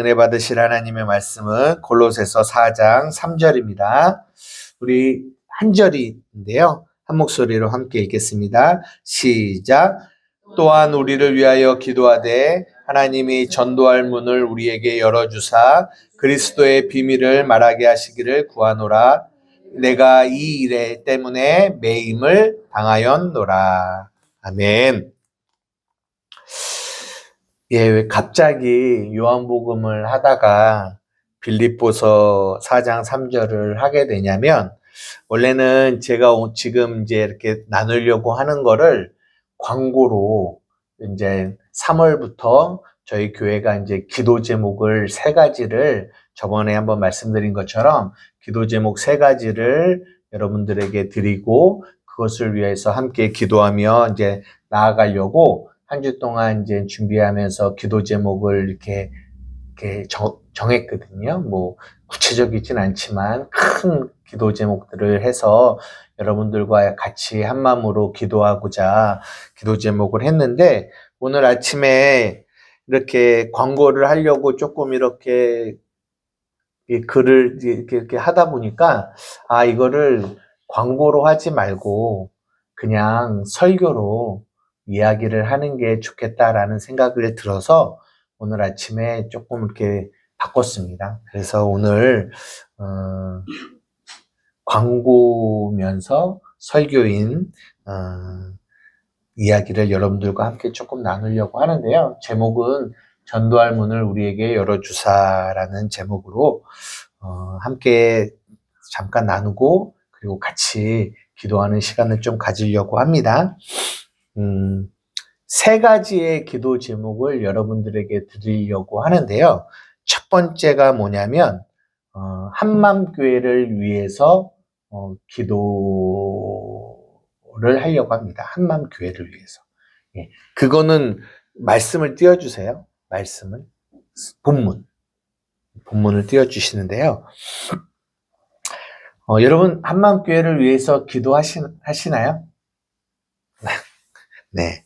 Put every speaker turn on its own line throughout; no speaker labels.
은혜 받으실 하나님의 말씀은 골로새서 4장 3절입니다. 우리 한 절인데요. 한 목소리로 함께 읽겠습니다. 시작. 또한 우리를 위하여 기도하되 하나님이 전도할 문을 우리에게 열어주사 그리스도의 비밀을 말하게 하시기를 구하노라. 내가 이 일 때문에 매임을 당하였노라. 아멘. 예, 왜 갑자기 요한복음을 하다가 빌립보서 4장 3절을 하게 되냐면, 원래는 제가 지금 이제 이렇게 나누려고 하는 거를 광고로 이제 3월부터 저희 교회가 이제 기도 제목을 3가지를 저번에 한번 말씀드린 것처럼 기도 제목 3가지를 여러분들에게 드리고 그것을 위해서 함께 기도하며 이제 나아가려고 한 주 동안 이제 준비하면서 기도 제목을 이렇게 정했거든요. 뭐 구체적이진 않지만 큰 기도 제목들을 해서 여러분들과 같이 한 마음으로 기도하고자 기도 제목을 했는데, 오늘 아침에 이렇게 광고를 하려고 조금 이렇게 글을 이렇게 하다 보니까 이거를 광고로 하지 말고 그냥 설교로 이야기를 하는 게 좋겠다라는 생각을 들어서 오늘 아침에 조금 이렇게 바꿨습니다. 그래서 오늘 광고면서 설교인 이야기를 여러분들과 함께 조금 나누려고 하는데요. 제목은 전도할 문을 우리에게 열어주사라는 제목으로 함께 잠깐 나누고 그리고 같이 기도하는 시간을 좀 가지려고 합니다. 3가지의 기도 제목을 여러분들에게 드리려고 하는데요. 첫 번째가 뭐냐면 한맘교회를 위해서 기도를 하려고 합니다. 한맘교회를 위해서. 예, 그거는 말씀을 띄워주세요. 말씀을. 본문을 띄워주시는데요. 여러분 한맘교회를 위해서 기도하시나요? 네.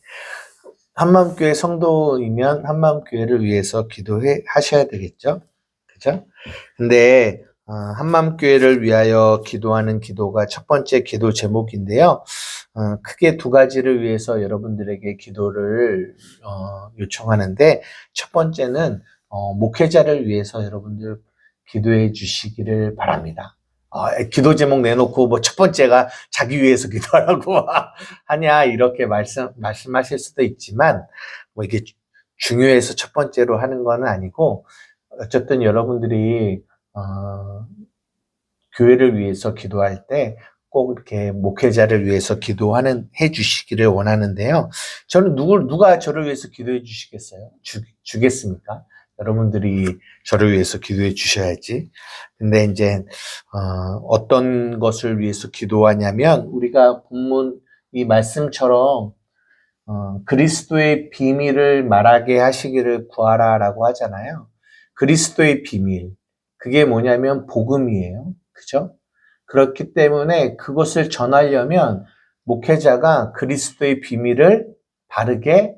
한맘교회 성도이면 한맘교회를 위해서 하셔야 되겠죠? 그죠? 근데, 한맘교회를 위하여 기도하는 기도가 첫 번째 기도 제목인데요. 크게 2가지를 위해서 여러분들에게 기도를, 요청하는데, 첫 번째는, 목회자를 위해서 여러분들 기도해 주시기를 바랍니다. 기도 제목 내놓고 뭐 첫 번째가 자기 위해서 기도하라고 하냐 이렇게 말씀하실 수도 있지만, 뭐 이게 중요해서 첫 번째로 하는 건 아니고, 어쨌든 여러분들이 교회를 위해서 기도할 때 꼭 이렇게 목회자를 위해서 해 주시기를 원하는데요. 저는 누가 저를 위해서 기도해 주시겠어요? 주겠습니까? 여러분들이 저를 위해서 기도해 주셔야지. 근데 이제 어떤 것을 위해서 기도하냐면, 우리가 본문 이 말씀처럼 그리스도의 비밀을 말하게 하시기를 구하라라고 하잖아요. 그리스도의 비밀, 그게 뭐냐면 복음이에요. 그죠? 그렇기 때문에 그것을 전하려면 목회자가 그리스도의 비밀을 바르게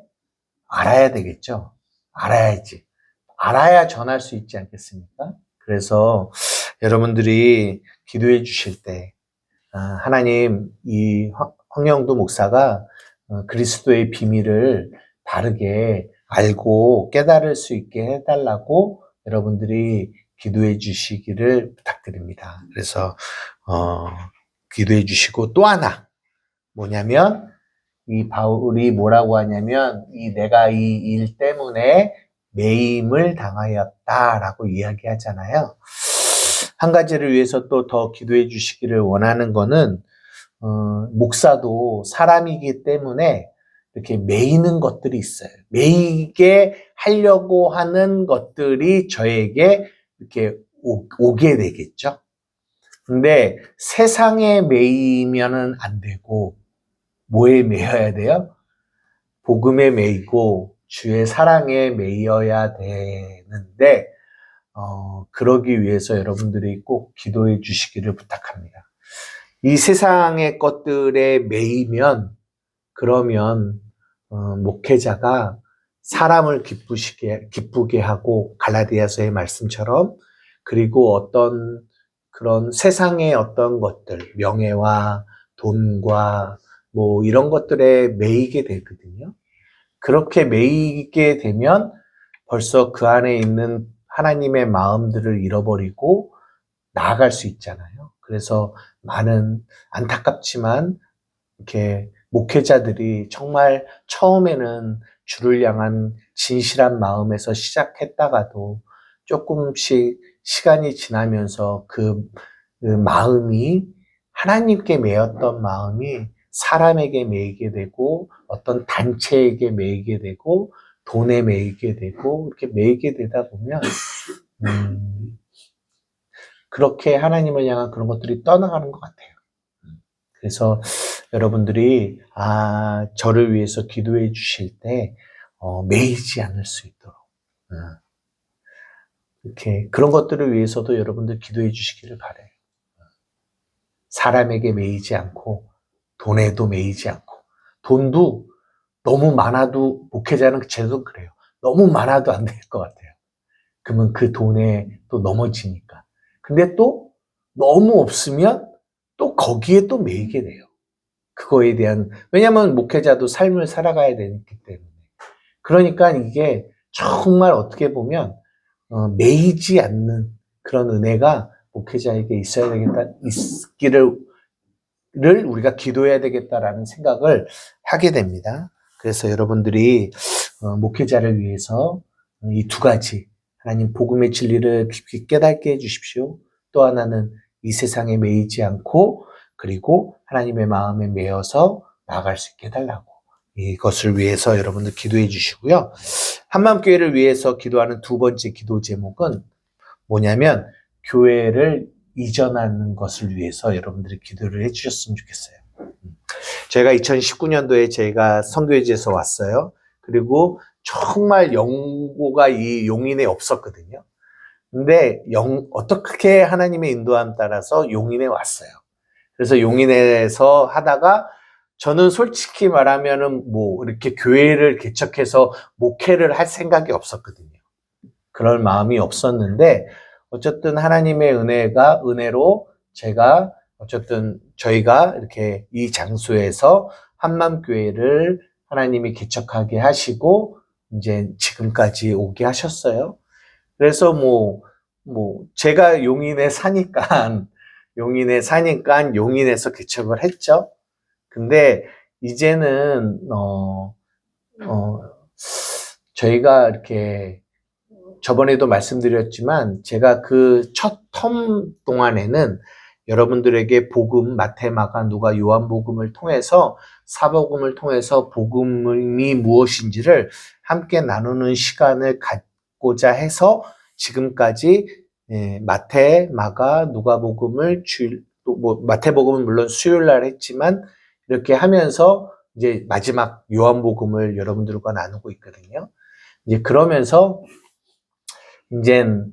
알아야 되겠죠. 알아야 전할 수 있지 않겠습니까? 그래서 여러분들이 기도해 주실 때, 하나님, 이 황영도 목사가 그리스도의 비밀을 바르게 알고 깨달을 수 있게 해달라고 여러분들이 기도해 주시기를 부탁드립니다. 그래서 기도해 주시고, 또 하나 뭐냐면, 이 바울이 뭐라고 하냐면, 내가 이 일 때문에 매임을 당하였다라고 이야기하잖아요. 한 가지를 위해서 또 더 기도해 주시기를 원하는 거는, 목사도 사람이기 때문에 이렇게 매이는 것들이 있어요. 매이게 하려고 하는 것들이 저에게 이렇게 오게 되겠죠. 근데 세상에 매이면은 안 되고, 뭐에 매여야 돼요? 복음에 매이고 주의 사랑에 매여야 되는데, 그러기 위해서 여러분들이 꼭 기도해 주시기를 부탁합니다. 이 세상의 것들에 매이면, 그러면 목회자가 사람을 기쁘게 하고 갈라디아서의 말씀처럼, 그리고 어떤 그런 세상의 어떤 것들, 명예와 돈과 뭐 이런 것들에 매이게 되거든요. 그렇게 매이게 되면 벌써 그 안에 있는 하나님의 마음들을 잃어버리고 나아갈 수 있잖아요. 그래서 많은 안타깝지만 이렇게 목회자들이 정말 처음에는 주를 향한 진실한 마음에서 시작했다가도 조금씩 시간이 지나면서 그 마음이 하나님께 매였던 마음이 사람에게 매이게 되고 어떤 단체에게 매이게 되고 돈에 매이게 되고 이렇게 매이게 되다 보면 그렇게 하나님을 향한 그런 것들이 떠나가는 것 같아요. 그래서 여러분들이 저를 위해서 기도해 주실 때 매이지 않을 수 있도록 이렇게 그런 것들을 위해서도 여러분들 기도해 주시기를 바라요. 사람에게 매이지 않고 돈에도 매이지 않고, 돈도 너무 많아도, 목회자는 제도 그래요. 너무 많아도 안 될 것 같아요. 그러면 그 돈에 또 넘어지니까. 근데 또 너무 없으면 또 거기에 또 매이게 돼요. 그거에 대한, 왜냐면 목회자도 삶을 살아가야 되기 때문에. 그러니까 이게 정말 어떻게 보면 매이지 않는 그런 은혜가 목회자에게 있어야 되겠다, 있기를 우리가 기도해야 되겠다라는 생각을 하게 됩니다. 그래서 여러분들이 목회자를 위해서 이 두 가지, 하나님 복음의 진리를 깊이 깨닫게 해주십시오. 또 하나는 이 세상에 매이지 않고, 그리고 하나님의 마음에 매여서 나아갈 수 있게 해달라고, 이것을 위해서 여러분들 기도해 주시고요. 한마음교회를 위해서 기도하는 두 번째 기도 제목은 뭐냐면, 교회를 이전하는 것을 위해서 여러분들이 기도를 해주셨으면 좋겠어요. 제가 2019년도에 제가 선교지에서 왔어요. 그리고 정말 영고가 이 용인에 없었거든요. 근데 어떻게 하나님의 인도함 따라서 용인에 왔어요. 그래서 용인에서 하다가 저는 솔직히 말하면은 뭐 이렇게 교회를 개척해서 목회를 할 생각이 없었거든요. 그럴 마음이 없었는데 어쨌든 하나님의 은혜로 제가 어쨌든 저희가 이렇게 이 장소에서 한맘교회를 하나님이 개척하게 하시고 이제 지금까지 오게 하셨어요. 그래서 제가 용인에 사니까 용인에서 개척을 했죠. 근데 이제는 저희가 이렇게 저번에도 말씀드렸지만 제가 그 첫 텀 동안에는 여러분들에게 복음, 마태, 마가, 누가, 요한복음을 통해서 사복음을 통해서 복음이 무엇인지를 함께 나누는 시간을 갖고자 해서 지금까지 마태, 마가, 누가복음을 마태복음은 물론 수요일 날 했지만 이렇게 하면서 이제 마지막 요한복음을 여러분들과 나누고 있거든요. 이제 그러면서 이젠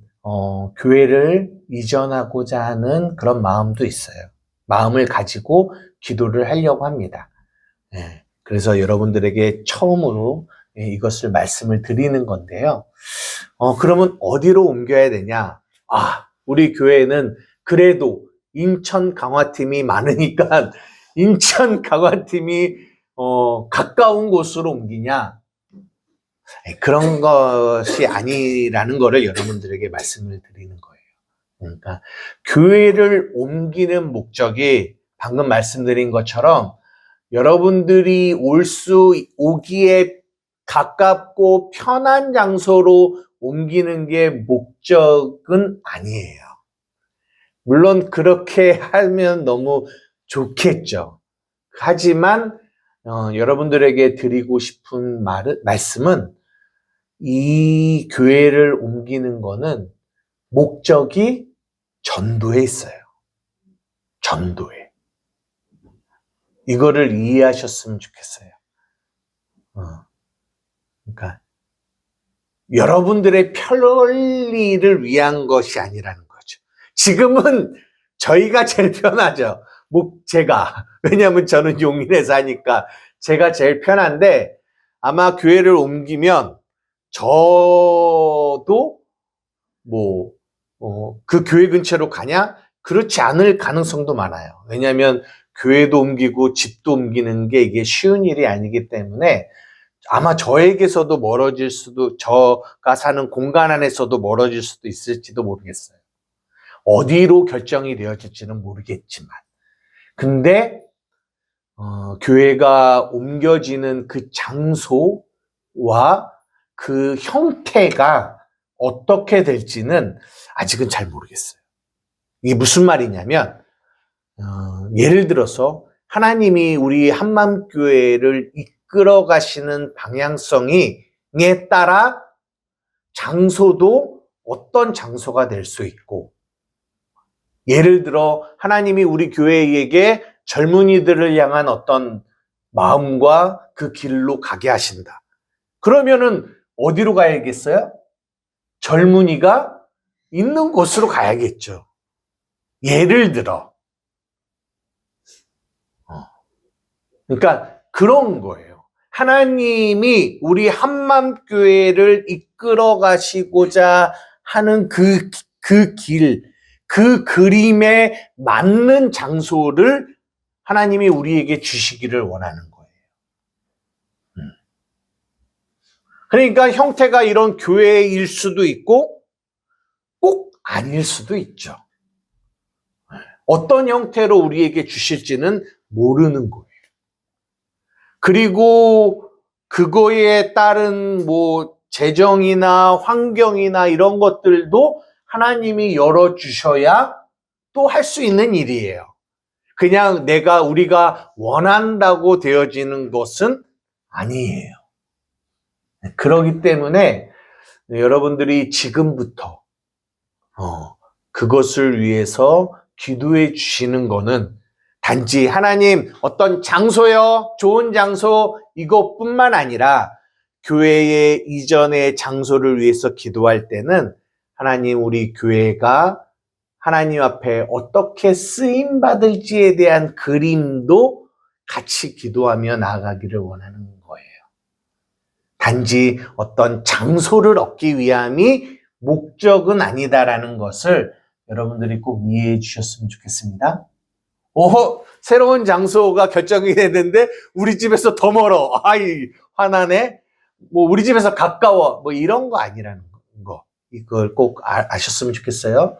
교회를 이전하고자 하는 그런 마음도 있어요. 마음을 가지고 기도를 하려고 합니다. 그래서 여러분들에게 처음으로 이것을 말씀을 드리는 건데요. 그러면 어디로 옮겨야 되냐? 우리 교회는 그래도 인천 강화팀이 많으니까 인천 강화팀이 가까운 곳으로 옮기냐? 그런 것이 아니라는 거를 여러분들에게 말씀을 드리는 거예요. 그러니까 교회를 옮기는 목적이 방금 말씀드린 것처럼 여러분들이 오기에 가깝고 편한 장소로 옮기는 게 목적은 아니에요. 물론 그렇게 하면 너무 좋겠죠. 하지만 여러분들에게 드리고 싶은 말씀은 이 교회를 옮기는 거는 목적이 전도에 있어요. 전도에. 이거를 이해하셨으면 좋겠어요. 그러니까 여러분들의 편리를 위한 것이 아니라는 거죠. 지금은 저희가 제일 편하죠. 왜냐하면 저는 용인에 사니까 제가 제일 편한데 아마 교회를 옮기면 저도 그 교회 근처로 가냐? 그렇지 않을 가능성도 많아요. 왜냐하면 교회도 옮기고 집도 옮기는 게 이게 쉬운 일이 아니기 때문에 아마 저에게서도 멀어질 수도, 저가 사는 공간 안에서도 멀어질 수도 있을지도 모르겠어요. 어디로 결정이 되어질지는 모르겠지만. 근데 교회가 옮겨지는 그 장소와 그 형태가 어떻게 될지는 아직은 잘 모르겠어요. 이게 무슨 말이냐면 예를 들어서 하나님이 우리 한맘교회를 이끌어 가시는 방향성에 따라 장소도 어떤 장소가 될 수 있고, 예를 들어 하나님이 우리 교회에게 젊은이들을 향한 어떤 마음과 그 길로 가게 하신다. 그러면은 어디로 가야겠어요? 젊은이가 있는 곳으로 가야겠죠. 예를 들어. 그러니까 그런 거예요. 하나님이 우리 한맘교회를 이끌어 가시고자 하는 그 길, 그 그림에 맞는 장소를 하나님이 우리에게 주시기를 원하는 거예요. 그러니까 형태가 이런 교회일 수도 있고 꼭 아닐 수도 있죠. 어떤 형태로 우리에게 주실지는 모르는 거예요. 그리고 그거에 따른 재정이나 환경이나 이런 것들도 하나님이 열어주셔야 또 할 수 있는 일이에요. 그냥 우리가 원한다고 되어지는 것은 아니에요. 그렇기 때문에 여러분들이 지금부터 그것을 위해서 기도해 주시는 거는 단지 하나님 어떤 장소요, 좋은 장소 이것뿐만 아니라 교회의 이전의 장소를 위해서 기도할 때는 하나님 우리 교회가 하나님 앞에 어떻게 쓰임 받을지에 대한 그림도 같이 기도하며 나아가기를 원하는 거예요. 단지 어떤 장소를 얻기 위함이 목적은 아니다라는 것을 여러분들이 꼭 이해해 주셨으면 좋겠습니다. 새로운 장소가 결정이 됐는데 우리 집에서 더 멀어. 아이, 화나네. 우리 집에서 가까워. 이런 거 아니라는 거. 이걸 꼭 아셨으면 좋겠어요.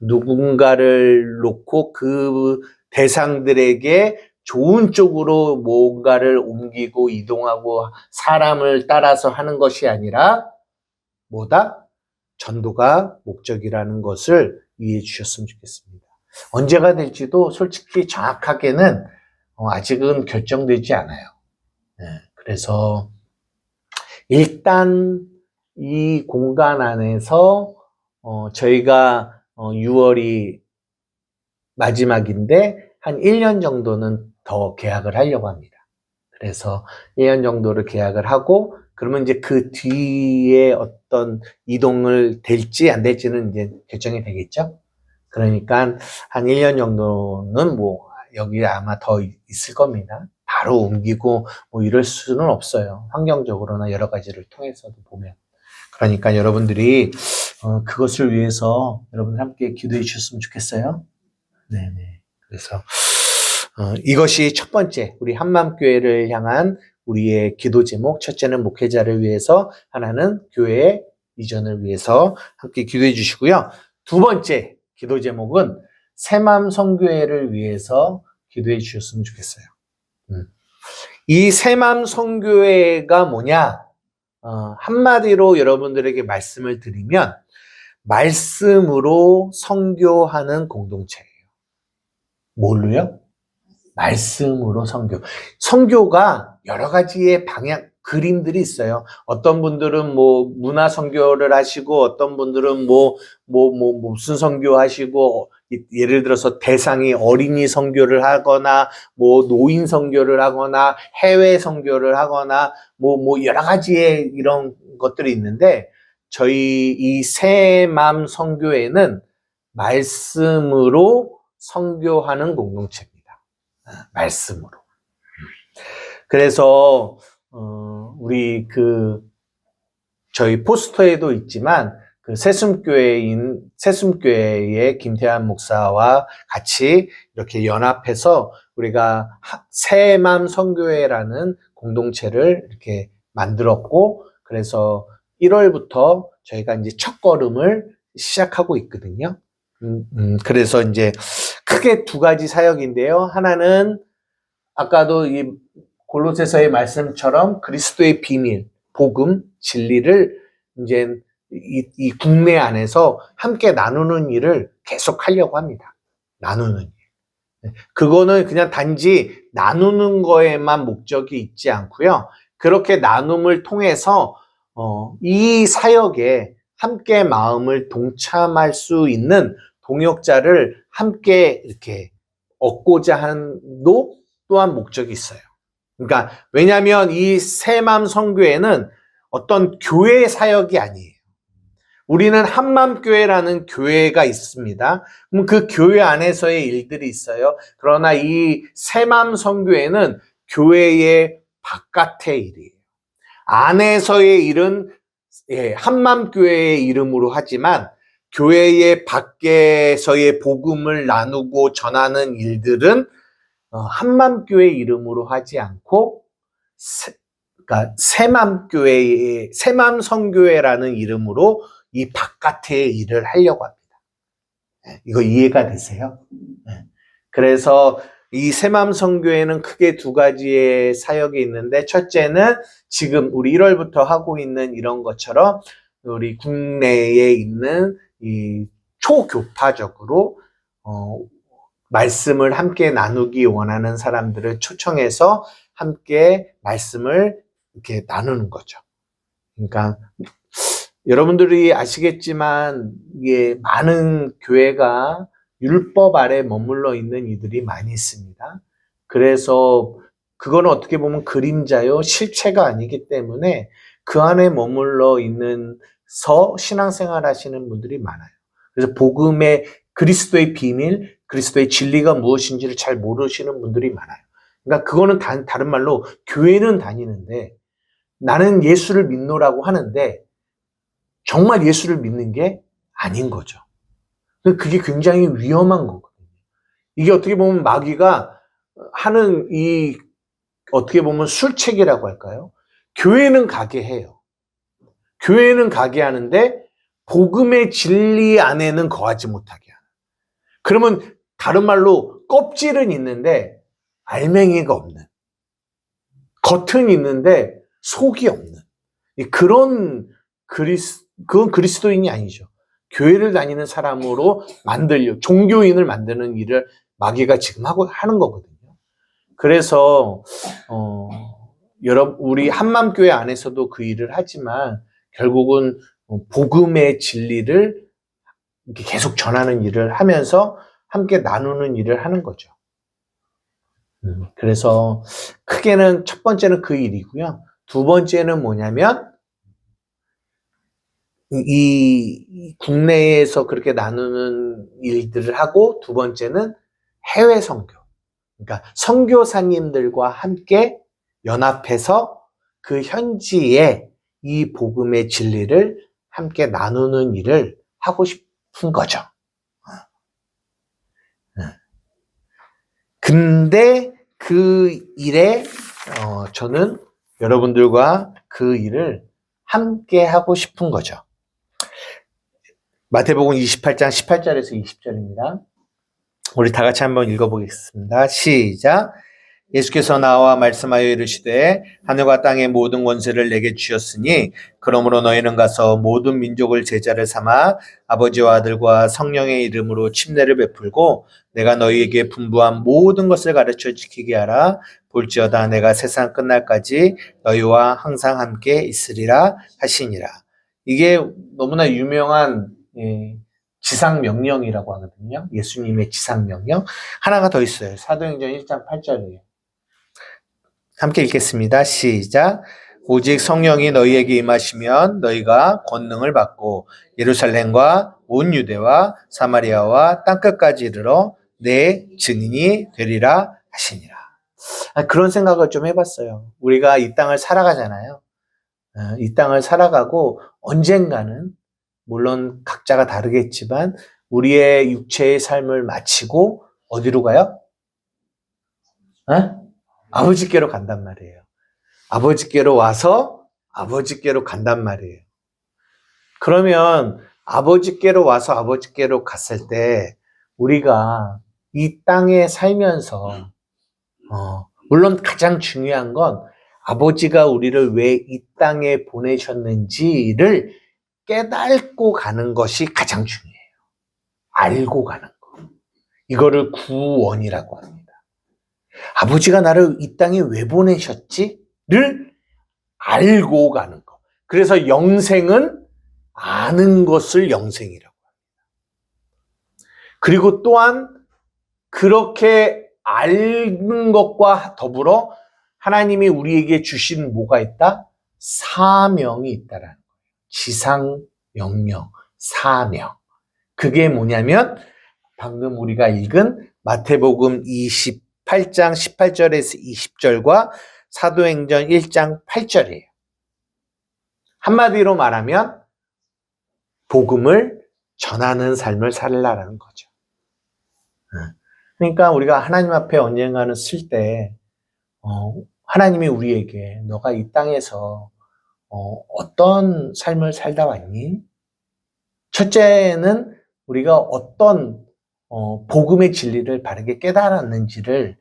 누군가를 놓고 그 대상들에게 좋은 쪽으로 뭔가를 옮기고 이동하고 사람을 따라서 하는 것이 아니라 전도가 목적이라는 것을 이해해 주셨으면 좋겠습니다. 언제가 될지도 솔직히 정확하게는 아직은 결정되지 않아요. 그래서 일단 이 공간 안에서 저희가 6월이 마지막인데 한 1년 정도는 더 계약을 하려고 합니다. 그래서 1년 정도를 계약을 하고 그러면 이제 그 뒤에 어떤 이동을 될지 안 될지는 이제 결정이 되겠죠. 그러니까 한 1년 정도는 여기 아마 더 있을 겁니다. 바로 옮기고 이럴 수는 없어요. 환경적으로나 여러 가지를 통해서도 보면. 그러니까 여러분들이 그것을 위해서 여러분들 함께 기도해 주셨으면 좋겠어요. 네네. 그래서 이것이 첫 번째 우리 한맘교회를 향한 우리의 기도 제목. 첫째는 목회자를 위해서, 하나는 교회 이전을 위해서 함께 기도해 주시고요. 두 번째 기도 제목은 새맘 선교회를 위해서 기도해 주셨으면 좋겠어요. 이 새맘 선교회가 뭐냐? 한마디로 여러분들에게 말씀을 드리면 말씀으로 선교하는 공동체예요. 뭘로요? 말씀으로 선교. 선교가 여러 가지의 그림들이 있어요. 어떤 분들은 문화 선교를 하시고, 어떤 분들은 무슨 선교 하시고, 예를 들어서 대상이 어린이 선교를 하거나, 노인 선교를 하거나, 해외 선교를 하거나, 여러 가지의 이런 것들이 있는데, 저희 이 새맘 선교회는 말씀으로 선교하는 공동체입니다. 말씀으로. 그래서 우리 저희 포스터에도 있지만 그 새숨교회의 김태환 목사와 같이 이렇게 연합해서 우리가 새맘 선교회라는 공동체를 이렇게 만들었고, 그래서 1월부터 저희가 이제 첫 걸음을 시작하고 있거든요. 그래서 이제 크게 두 가지 사역인데요. 하나는 아까도 이 골로새서의 말씀처럼 그리스도의 비밀, 복음, 진리를 이제 이 국내 안에서 함께 나누는 일을 계속 하려고 합니다. 나누는 일. 그거는 그냥 단지 나누는 거에만 목적이 있지 않고요. 그렇게 나눔을 통해서 이 사역에 함께 마음을 동참할 수 있는 동역자를 함께 이렇게 얻고자 하는 또한 목적이 있어요. 그러니까 왜냐하면 이 새맘 선교회는 어떤 교회 사역이 아니에요. 우리는 한맘교회라는 교회가 있습니다. 그럼 그 교회 안에서의 일들이 있어요. 그러나 이 새맘 선교회는 교회의 바깥의 일이에요. 안에서의 일은 한맘교회의 이름으로 하지만 교회의 밖에서의 복음을 나누고 전하는 일들은 한맘교회 이름으로 하지 않고 그러니까 새맘선교회라는 이름으로 이 바깥의 일을 하려고 합니다. 이거 이해가 되세요? 그래서 이 새맘선교회는 크게 두 가지의 사역이 있는데, 첫째는 지금 우리 1월부터 하고 있는 이런 것처럼 우리 국내에 있는 이 초교파적으로 말씀을 함께 나누기 원하는 사람들을 초청해서 함께 말씀을 이렇게 나누는 거죠. 그러니까 여러분들이 아시겠지만 이게 많은 교회가 율법 아래 머물러 있는 이들이 많이 있습니다. 그래서 그거는 어떻게 보면 그림자요, 실체가 아니기 때문에 그 안에 머물러 있는서 신앙생활 하시는 분들이 많아요. 그래서 복음의 그리스도의 비밀, 그리스도의 진리가 무엇인지를 잘 모르시는 분들이 많아요. 그러니까 그거는 다른 말로 교회는 다니는데 나는 예수를 믿노라고 하는데 정말 예수를 믿는 게 아닌 거죠. 그게 굉장히 위험한 거거든요. 이게 어떻게 보면 마귀가 하는 어떻게 보면 술책이라고 할까요? 교회는 가게 해요. 교회는 가게 하는데 복음의 진리 안에는 거하지 못하게 하는. 그러면 다른 말로 껍질은 있는데 알맹이가 없는, 겉은 있는데 속이 없는 그건 그리스도인이 아니죠. 교회를 다니는 사람으로 종교인을 만드는 일을 마귀가 지금 하는 거거든요. 그래서 우리 한맘교회 안에서도 그 일을 하지만 결국은 복음의 진리를 이렇게 계속 전하는 일을 하면서 함께 나누는 일을 하는 거죠. 그래서 크게는 첫 번째는 그 일이고요. 두 번째는 뭐냐면 이 국내에서 그렇게 나누는 일들을 하고, 두 번째는 해외 선교. 그러니까 선교사님들과 함께 연합해서 그 현지에 이 복음의 진리를 함께 나누는 일을 하고 싶은 거죠. 근데 그 일에 저는 여러분들과 그 일을 함께 하고 싶은 거죠. 마태복음 28장 18절에서 20절입니다. 우리 다 같이 한번 읽어보겠습니다. 시작. 예수께서 나와 말씀하여 이르시되 하늘과 땅의 모든 권세를 내게 주셨으니 그러므로 너희는 가서 모든 민족을 제자를 삼아 아버지와 아들과 성령의 이름으로 침례를 베풀고 내가 너희에게 분부한 모든 것을 가르쳐 지키게 하라. 볼지어다 내가 세상 끝날까지 너희와 항상 함께 있으리라 하시니라. 이게 너무나 유명한 지상명령이라고 하거든요. 예수님의 지상명령. 하나가 더 있어요. 사도행전 1장 8절이에요. 함께 읽겠습니다. 시작. 오직 성령이 너희에게 임하시면 너희가 권능을 받고 예루살렘과 온 유대와 사마리아와 땅끝까지 이르러 내 증인이 되리라 하시니라. 그런 생각을 좀 해봤어요. 우리가 이 땅을 살아가잖아요. 이 땅을 살아가고 언젠가는 물론 각자가 다르겠지만 우리의 육체의 삶을 마치고 어디로 가요? 아버지께로 간단 말이에요. 아버지께로 와서 아버지께로 간단 말이에요. 그러면 아버지께로 와서 아버지께로 갔을 때 우리가 이 땅에 살면서 물론 가장 중요한 건 아버지가 우리를 왜 이 땅에 보내셨는지를 깨닫고 가는 것이 가장 중요해요. 알고 가는 거. 이거를 구원이라고 합니다. 아버지가 나를 이 땅에 왜 보내셨지?를 알고 가는 거. 그래서 영생은 아는 것을 영생이라고 합니다. 그리고 또한 그렇게 아는 것과 더불어 하나님이 우리에게 주신 뭐가 있다? 사명이 있다라는 거예요. 지상, 영영, 사명. 그게 뭐냐면 방금 우리가 읽은 마태복음 28장 18절에서 20절과 사도행전 1장 8절이에요. 한마디로 말하면 복음을 전하는 삶을 살라라는 거죠. 그러니까 우리가 하나님 앞에 언젠가는 쓸 때 하나님이 우리에게 너가 이 땅에서 어떤 삶을 살다 왔니? 첫째는 우리가 어떤 복음의 진리를 바르게 깨달았는지를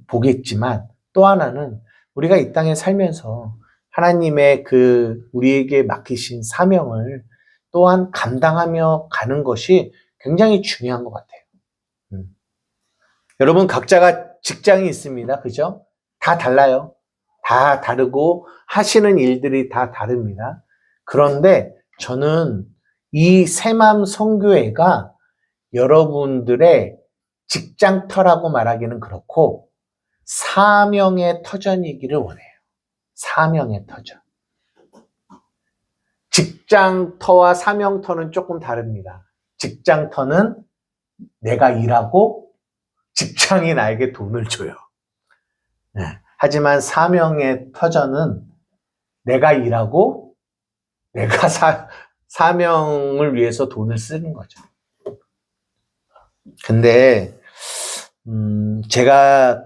보겠지만 또 하나는 우리가 이 땅에 살면서 하나님의 그 우리에게 맡기신 사명을 또한 감당하며 가는 것이 굉장히 중요한 것 같아요. 여러분 각자가 직장이 있습니다. 그죠? 다 달라요. 다 다르고 하시는 일들이 다 다릅니다. 그런데 저는 이 새마음 선교회가 여러분들의 직장터라고 말하기는 그렇고 사명의 터전이기를 원해요. 사명의 터전. 직장터와 사명터는 조금 다릅니다. 직장터는 내가 일하고 직장이 나에게 돈을 줘요. 하지만 사명의 터전은 내가 일하고 내가 사명을 위해서 돈을 쓰는 거죠. 근데 제가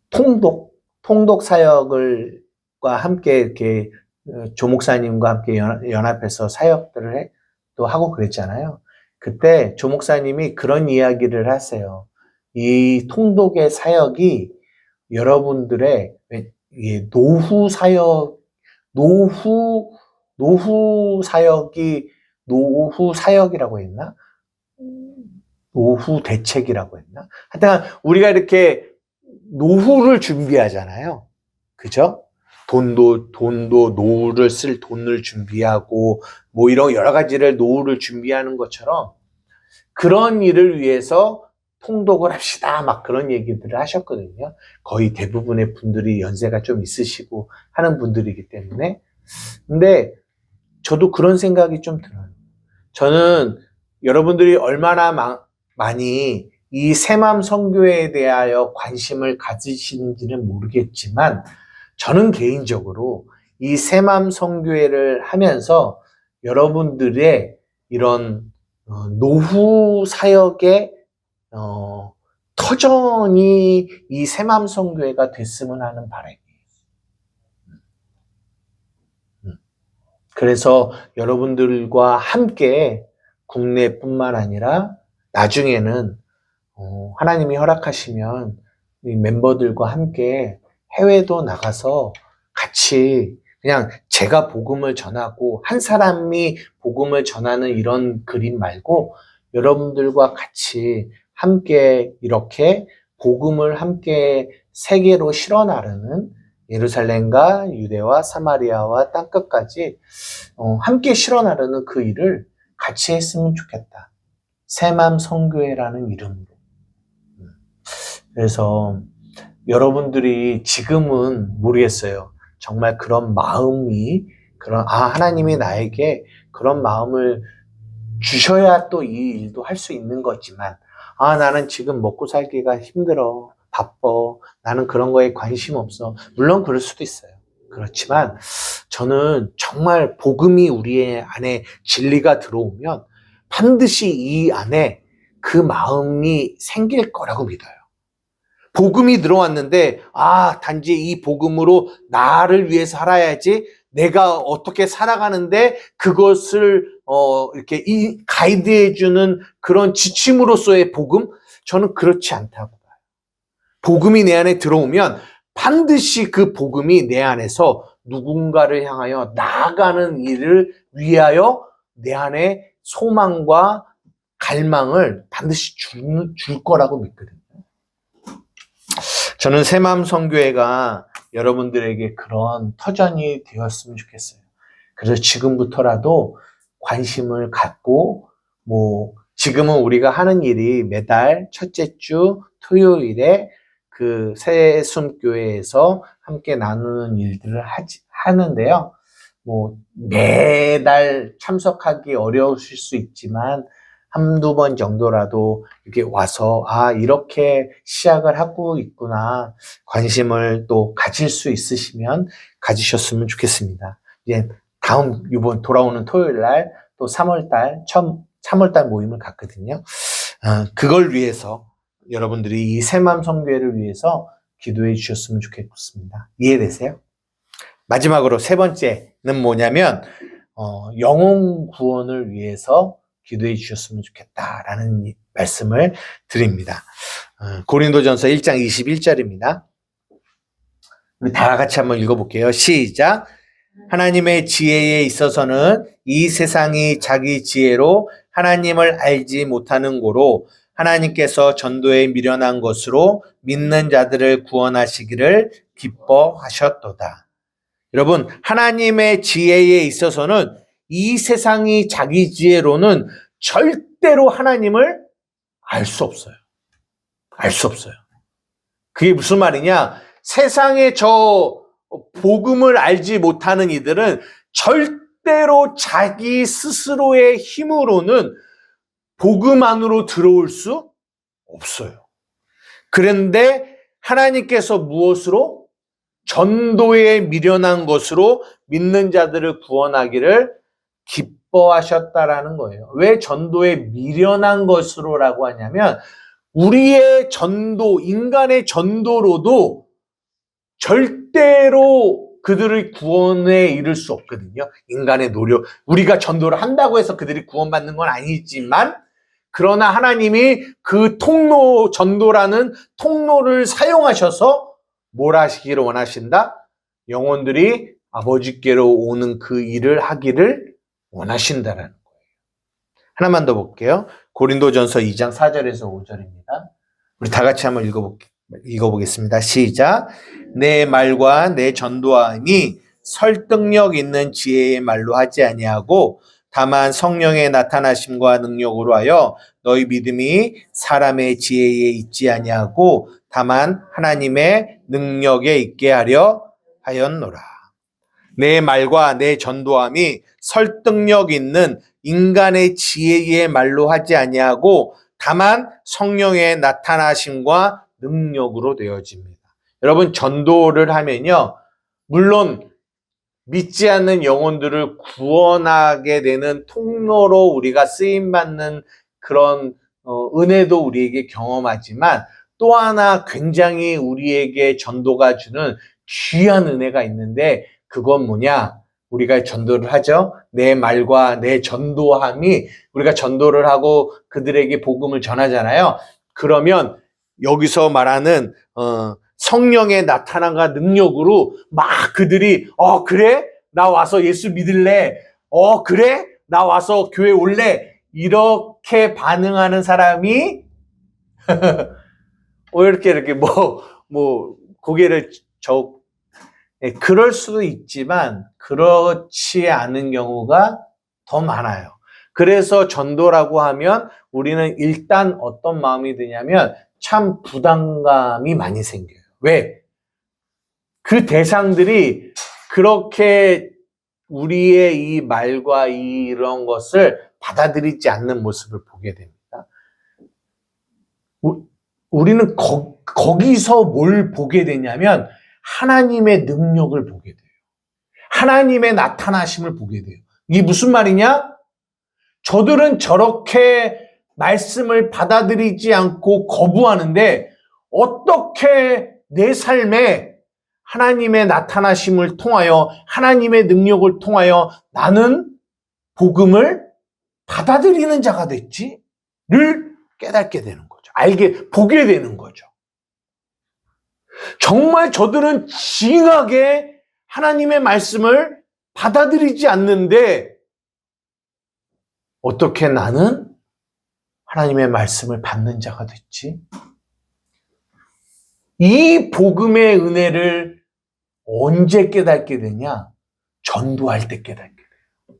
통독 사역과 함께 이렇게 조목사님과 함께 연합해서 사역들을 또 하고 그랬잖아요. 그때 조목사님이 그런 이야기를 하세요. 이 통독의 사역이 여러분들의 노후 사역이라고 했나? 노후 대책이라고 했나? 하여튼 우리가 이렇게 노후를 준비하잖아요. 그죠? 돈도 노후를 쓸 돈을 준비하고 뭐 이런 여러 가지를 노후를 준비하는 것처럼 그런 일을 위해서 통독을 합시다. 막 그런 얘기들을 하셨거든요. 거의 대부분의 분들이 연세가 좀 있으시고 하는 분들이기 때문에. 근데 저도 그런 생각이 좀 들어요. 저는 여러분들이 얼마나 많이 이 새마음 선교회에 대하여 관심을 가지시는지는 모르겠지만 저는 개인적으로 이 새마음 선교회를 하면서 여러분들의 이런 노후 사역의 터전이 이 새마음 선교회가 됐으면 하는 바람이에요. 그래서 여러분들과 함께 국내뿐만 아니라 나중에는 하나님이 허락하시면 이 멤버들과 함께 해외도 나가서 같이 그냥 제가 복음을 전하고 한 사람이 복음을 전하는 이런 그림 말고 여러분들과 같이 함께 이렇게 복음을 함께 세계로 실어 나르는 예루살렘과 유대와 사마리아와 땅끝까지 함께 실어 나르는 그 일을 같이 했으면 좋겠다. 새마음 선교회라는 이름으로. 그래서 여러분들이 지금은 모르겠어요. 정말 그런 마음이 하나님이 나에게 그런 마음을 주셔야 또 이 일도 할 수 있는 거지만 나는 지금 먹고 살기가 힘들어. 바빠. 나는 그런 거에 관심 없어. 물론 그럴 수도 있어요. 그렇지만 저는 정말 복음이 우리의 안에 진리가 들어오면 반드시 이 안에 그 마음이 생길 거라고 믿어요. 복음이 들어왔는데, 단지 이 복음으로 나를 위해서 살아야지, 내가 어떻게 살아가는데 그것을 이렇게 가이드해주는 그런 지침으로서의 복음? 저는 그렇지 않다고 봐요. 복음이 내 안에 들어오면 반드시 그 복음이 내 안에서 누군가를 향하여 나아가는 일을 위하여 내 안에 소망과 갈망을 반드시 줄 거라고 믿거든요. 저는 새마음 선교회가 여러분들에게 그런 터전이 되었으면 좋겠어요. 그래서 지금부터라도 관심을 갖고, 지금은 우리가 하는 일이 매달 첫째 주 토요일에 그 새순교회에서 함께 나누는 일들을 하는데요. 매달 참석하기 어려우실 수 있지만, 한두 번 정도라도 이렇게 와서, 이렇게 시작을 하고 있구나. 관심을 또 가질 수 있으시면 가지셨으면 좋겠습니다. 이제 이번 돌아오는 토요일 날 또 3월달 모임을 갖거든요. 그걸 위해서 여러분들이 이 새마음 선교회를 위해서 기도해 주셨으면 좋겠습니다. 이해되세요? 마지막으로 세 번째는 뭐냐면, 영혼 구원을 위해서 기도해 주셨으면 좋겠다라는 말씀을 드립니다. 고린도전서 1장 21절입니다. 우리 다 같이 한번 읽어볼게요. 시작. 하나님의 지혜에 있어서는 이 세상이 자기 지혜로 하나님을 알지 못하는 고로 하나님께서 전도에 미련한 것으로 믿는 자들을 구원하시기를 기뻐하셨도다. 여러분, 하나님의 지혜에 있어서는 이 세상이 자기 지혜로는 절대로 하나님을 알 수 없어요. 알 수 없어요. 그게 무슨 말이냐? 세상에 저 복음을 알지 못하는 이들은 절대로 자기 스스로의 힘으로는 복음 안으로 들어올 수 없어요. 그런데 하나님께서 무엇으로? 전도에 미련한 것으로 믿는 자들을 구원하기를 기뻐하셨다라는 거예요. 왜 전도에 미련한 것으로라고 하냐면, 우리의 전도, 인간의 전도로도 절대로 그들의 구원에 이를 수 없거든요. 인간의 노력. 우리가 전도를 한다고 해서 그들이 구원받는 건 아니지만, 그러나 하나님이 그 전도라는 통로를 사용하셔서 뭘 하시기를 원하신다? 영혼들이 아버지께로 오는 그 일을 하기를 원하신다라는 거예요. 하나만 더 볼게요. 고린도전서 2장 4절에서 5절입니다. 우리 다 같이 한번 읽어보겠습니다. 시작. 내 말과 내 전도함이 설득력 있는 지혜의 말로 하지 아니하고 다만 성령의 나타나심과 능력으로 하여 너희 믿음이 사람의 지혜에 있지 아니하고 다만 하나님의 능력에 있게 하려 하였노라. 내 말과 내 전도함이 설득력 있는 인간의 지혜의 말로 하지 아니하고 다만 성령의 나타나심과 능력으로 되어집니다. 여러분, 전도를 하면요, 물론 믿지 않는 영혼들을 구원하게 되는 통로로 우리가 쓰임받는 그런 은혜도 우리에게 경험하지만, 또 하나 굉장히 우리에게 전도가 주는 귀한 은혜가 있는데, 그건 뭐냐? 우리가 전도를 하죠. 내 말과 내 전도함이, 우리가 전도를 하고 그들에게 복음을 전하잖아요. 그러면 여기서 말하는 성령의 나타남과 능력으로 막 그들이 그래? 나 와서 예수 믿을래? 그래? 나 와서 교회 올래? 이렇게 반응하는 사람이 이렇게 고개를 그럴 수도 있지만 그렇지 않은 경우가 더 많아요. 그래서 전도라고 하면 우리는 일단 어떤 마음이 드냐면 참 부담감이 많이 생겨요. 왜? 그 대상들이 그렇게 우리의 이 말과 이런 것을 받아들이지 않는 모습을 보게 됩니다. 우리는 거기서 뭘 보게 되냐면 하나님의 능력을 보게 돼요. 하나님의 나타나심을 보게 돼요. 이게 무슨 말이냐? 저들은 저렇게 말씀을 받아들이지 않고 거부하는데 어떻게 내 삶에 하나님의 나타나심을 통하여 하나님의 능력을 통하여 나는 복음을 받아들이는 자가 됐지를 깨닫게 되는 거죠. 보게 되는 거죠. 정말 저들은 징하게 하나님의 말씀을 받아들이지 않는데 어떻게 나는 하나님의 말씀을 받는 자가 됐지? 이 복음의 은혜를 언제 깨닫게 되냐? 전도할 때 깨닫게 돼요.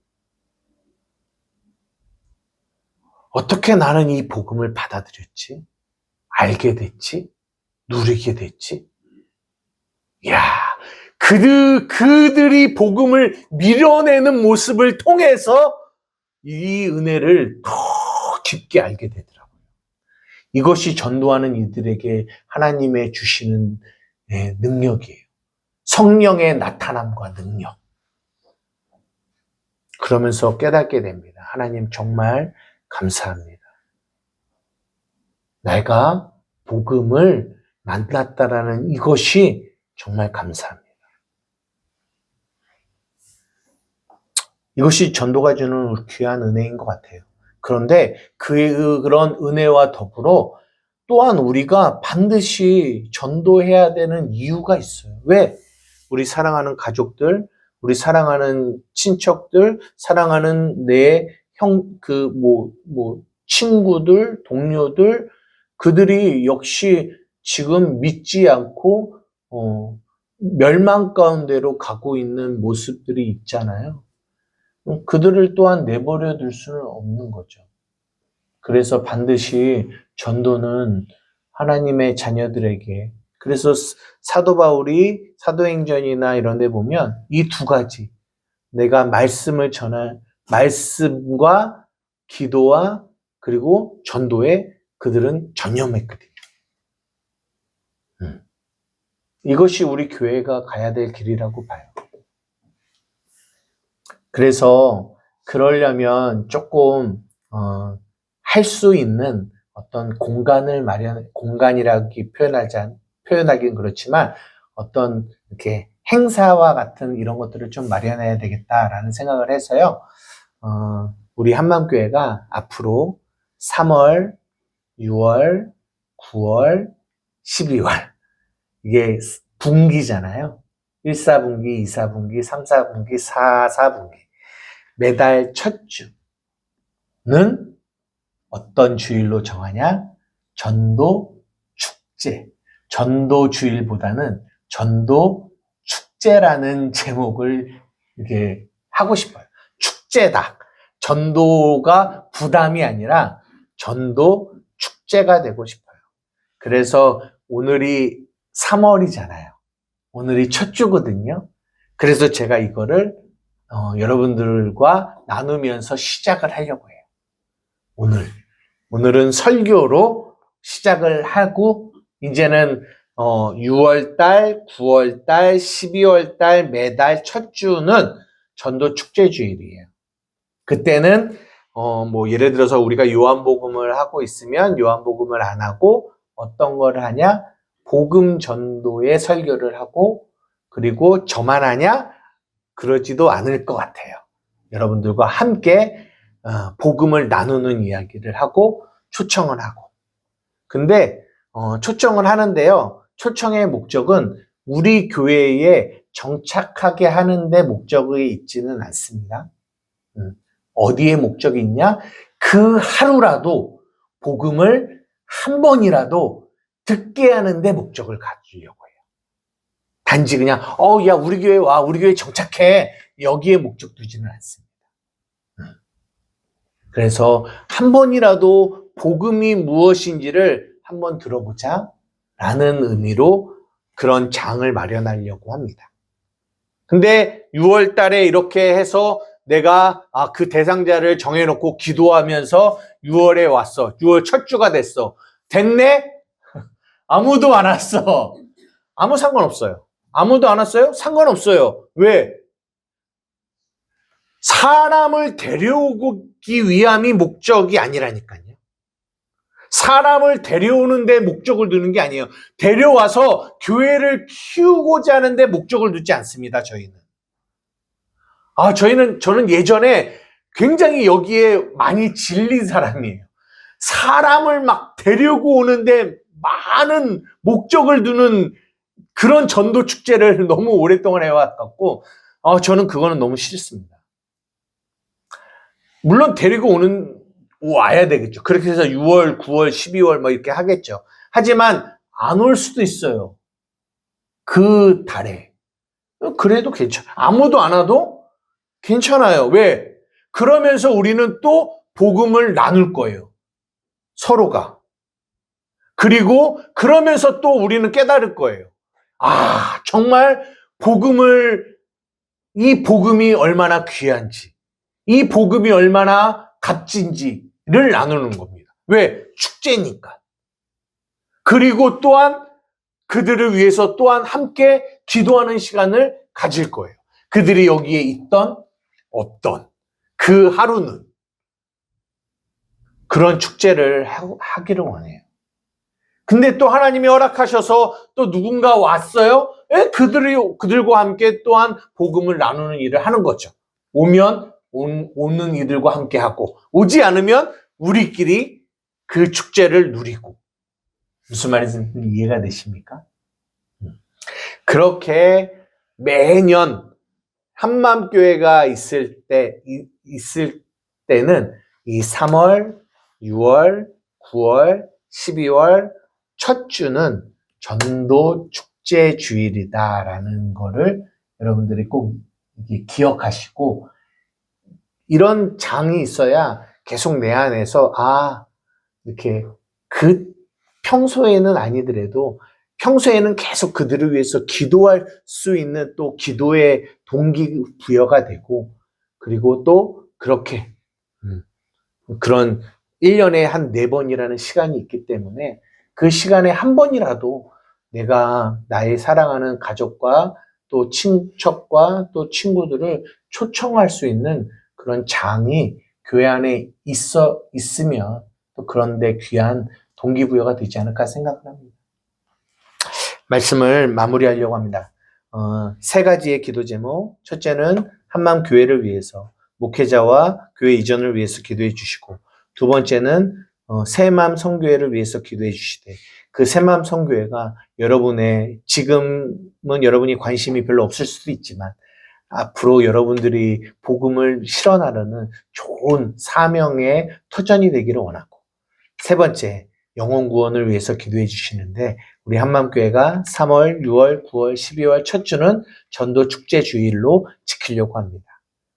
어떻게 나는 이 복음을 받아들였지? 알게 됐지? 누리게 됐지? 이야, 그들이 복음을 밀어내는 모습을 통해서 이 은혜를 더 깊게 알게 되더라고요. 이것이 전도하는 이들에게 하나님의 주시는 능력이에요. 성령의 나타남과 능력. 그러면서 깨닫게 됩니다. 하나님 정말 감사합니다. 내가 복음을 만났다라는 이것이 정말 감사합니다. 이것이 전도가 주는 귀한 은혜인 것 같아요. 그런데 그런 은혜와 더불어 또한 우리가 반드시 전도해야 되는 이유가 있어요. 왜? 우리 사랑하는 가족들, 우리 사랑하는 친척들, 사랑하는 내 친구들, 동료들, 그들이 역시 지금 믿지 않고, 멸망 가운데로 가고 있는 모습들이 있잖아요. 그들을 또한 내버려 둘 수는 없는 거죠. 그래서 반드시 전도는 하나님의 자녀들에게, 그래서 사도 바울이 사도행전이나 이런 데 보면 이 두 가지, 내가 말씀을 말씀과 기도와 그리고 전도에 그들은 전념했거든요. 이것이 우리 교회가 가야 될 길이라고 봐요. 그래서 그러려면 조금 할 수 있는 어떤 공간이라기 표현하기는 그렇지만 어떤 이렇게 행사와 같은 이런 것들을 좀 마련해야 되겠다라는 생각을 해서요. 우리 한맘교회가 앞으로 3월, 6월, 9월, 12월 이게 분기잖아요. 1, 4분기, 2, 4분기, 3, 4분기, 4, 4분기 매달 첫 주는 어떤 주일로 정하냐? 전도 축제. 전도 주일보다는 전도 축제라는 제목을 이렇게 하고 싶어요. 축제다. 전도가 부담이 아니라 전도 축제가 되고 싶어요. 그래서 오늘이 3월이잖아요. 오늘이 첫 주거든요. 그래서 제가 이거를 여러분들과 나누면서 시작을 하려고 해요. 오늘은 설교로 시작을 하고 이제는 6월달, 9월달, 12월달 매달 첫 주는 전도 축제 주일이에요. 그때는 예를 들어서 우리가 요한복음을 하고 있으면 요한복음을 안 하고 어떤 걸 하냐? 복음 전도의 설교를 하고 그리고 저만 하냐? 그러지도 않을 것 같아요. 여러분들과 함께 복음을 나누는 이야기를 하고 초청을 하고. 근데 초청을 하는데요. 초청의 목적은 우리 교회에 정착하게 하는데 목적이 있지는 않습니다. 어디에 목적이 있냐? 그 하루라도 복음을 한 번이라도 듣게 하는데 목적을 가지려고 해요. 단지 그냥 야 우리 교회 와, 우리 교회 정착해, 여기에 목적 두지는 않습니다. 그래서 한 번이라도 복음이 무엇인지를 한번 들어보자 라는 의미로 그런 장을 마련하려고 합니다. 근데 6월 달에 이렇게 해서 내가 그 대상자를 정해놓고 기도하면서 6월에 왔어. 6월 첫 주가 됐어. 됐네? 아무도 안 왔어. 아무 상관없어요. 아무도 안 왔어요? 상관없어요. 왜? 사람을 데려오기 위함이 목적이 아니라니까요. 사람을 데려오는 데 목적을 두는 게 아니에요. 데려와서 교회를 키우고자 하는데 목적을 두지 않습니다, 저희는. 저는 예전에 굉장히 여기에 많이 질린 사람이에요. 사람을 막 데리고 오는데 많은 목적을 두는 그런 전도 축제를 너무 오랫동안 해왔고, 저는 그거는 너무 싫습니다. 물론 데리고 와야 되겠죠. 그렇게 해서 6월, 9월, 12월 뭐 이렇게 하겠죠. 하지만 안 올 수도 있어요. 그 달에. 그래도 괜찮아. 아무도 안 와도 괜찮아요. 왜? 그러면서 우리는 또 복음을 나눌 거예요. 서로가. 그리고 그러면서 또 우리는 깨달을 거예요. 정말 이 복음이 얼마나 귀한지, 이 복음이 얼마나 값진지를 나누는 겁니다. 왜? 축제니까. 그리고 또한 그들을 위해서 또한 함께 기도하는 시간을 가질 거예요. 그들이 여기에 있던 없던 그 하루는 그런 축제를 하기를 원해요. 근데 또 하나님이 허락하셔서 또 누군가 왔어요? 그들과 함께 또한 복음을 나누는 일을 하는 거죠. 오면 오는 이들과 함께 하고, 오지 않으면 우리끼리 그 축제를 누리고. 무슨 말인지 이해가 되십니까? 그렇게 매년 한맘교회가 있을 때는 이 3월, 6월, 9월, 12월 첫 주는 전도 축제 주일이다라는 거를 여러분들이 꼭 기억하시고, 이런 장이 있어야 계속 내 안에서 이렇게 평소에는 아니더라도 평소에는 계속 그들을 위해서 기도할 수 있는 또 기도의 동기부여가 되고, 그리고 또 그렇게 그런 1년에 한 4번이라는 시간이 있기 때문에 그 시간에 한 번이라도 내가 나의 사랑하는 가족과 또 친척과 또 친구들을 초청할 수 있는 그런 장이 교회 안에 있으면 또 그런데 귀한 동기부여가 되지 않을까 생각을 합니다. 말씀을 마무리하려고 합니다. 3가지의 기도 제목. 첫째는 한맘교회를 위해서, 목회자와 교회 이전을 위해서 기도해 주시고, 두 번째는 새마음 성교회를 위해서 기도해 주시되, 그 새마음 성교회가 지금은 여러분이 관심이 별로 없을 수도 있지만 앞으로 여러분들이 복음을 실현하려는 좋은 사명의 터전이 되기를 원하고, 세 번째, 영혼 구원을 위해서 기도해 주시는데, 우리 한맘교회가 3월, 6월, 9월, 12월 첫 주는 전도 축제 주일로 지키려고 합니다.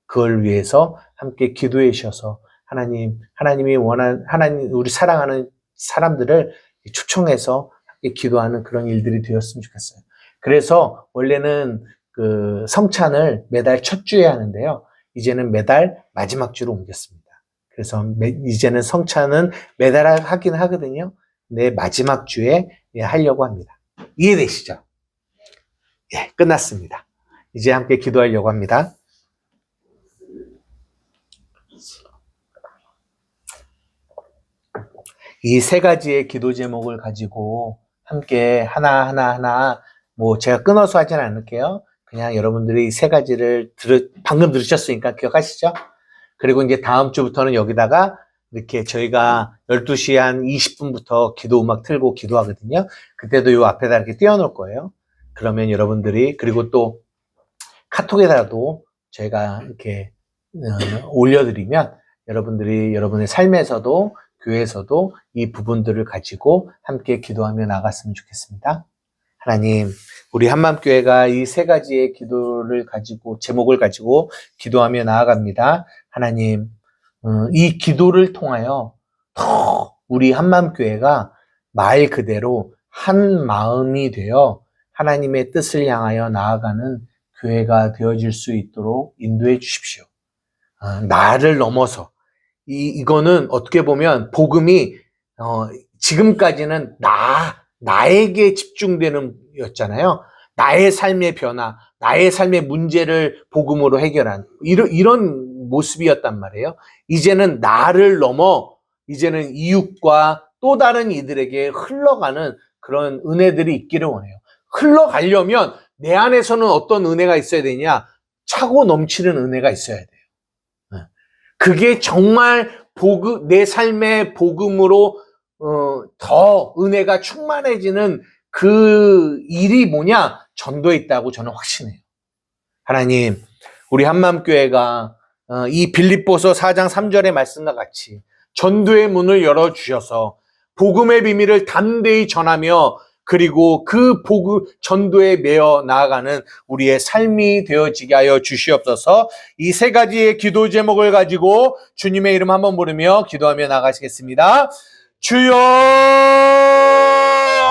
그걸 위해서 함께 기도해 주셔서 하나님이 우리 사랑하는 사람들을 초청해서 함께 기도하는 그런 일들이 되었으면 좋겠어요. 그래서 원래는 그 성찬을 매달 첫 주에 하는데요. 이제는 매달 마지막 주로 옮겼습니다. 그래서 이제는 성찬은 매달 하긴 하거든요. 근데 마지막 주에 하려고 합니다. 이해되시죠? 끝났습니다. 이제 함께 기도하려고 합니다. 이 3가지의 기도 제목을 가지고 함께 하나하나 제가 끊어서 하진 않을게요. 그냥 여러분들이 3가지를 방금 들으셨으니까 기억하시죠? 그리고 이제 다음 주부터는 여기다가 이렇게 저희가 12시 한 20분부터 기도 음악 틀고 기도하거든요. 그때도 이 앞에다 이렇게 띄워놓을 거예요. 그러면 여러분들이, 그리고 또 카톡에다도 저희가 이렇게 올려드리면 여러분들이 여러분의 삶에서도 교회에서도 이 부분들을 가지고 함께 기도하며 나갔으면 좋겠습니다. 하나님, 우리 한맘교회가 이 3가지의 기도를 가지고, 제목을 가지고 기도하며 나아갑니다. 하나님, 이 기도를 통하여 더 우리 한맘교회가 말 그대로 한 마음이 되어 하나님의 뜻을 향하여 나아가는 교회가 되어질 수 있도록 인도해 주십시오. 나를 넘어서, 이거는 어떻게 보면 복음이 지금까지는 나에게 집중되는 였잖아요. 나의 삶의 변화, 나의 삶의 문제를 복음으로 해결한 이런 모습이었단 말이에요. 이제는 나를 넘어 이제는 이웃과 또 다른 이들에게 흘러가는 그런 은혜들이 있기를 원해요. 흘러가려면 내 안에서는 어떤 은혜가 있어야 되냐? 차고 넘치는 은혜가 있어야 돼요. 그게 정말 내 삶의 복음으로 더 은혜가 충만해지는 그 일이 뭐냐? 전도에 있다고 저는 확신해요. 하나님, 우리 한마음교회가 이 빌립보서 4장 3절의 말씀과 같이 전도의 문을 열어주셔서 복음의 비밀을 담대히 전하며 그리고 그 복음 전도에 매어 나아가는 우리의 삶이 되어지게 하여 주시옵소서. 이 세 가지의 기도 제목을 가지고 주님의 이름 한번 부르며 기도하며 나가시겠습니다. 주여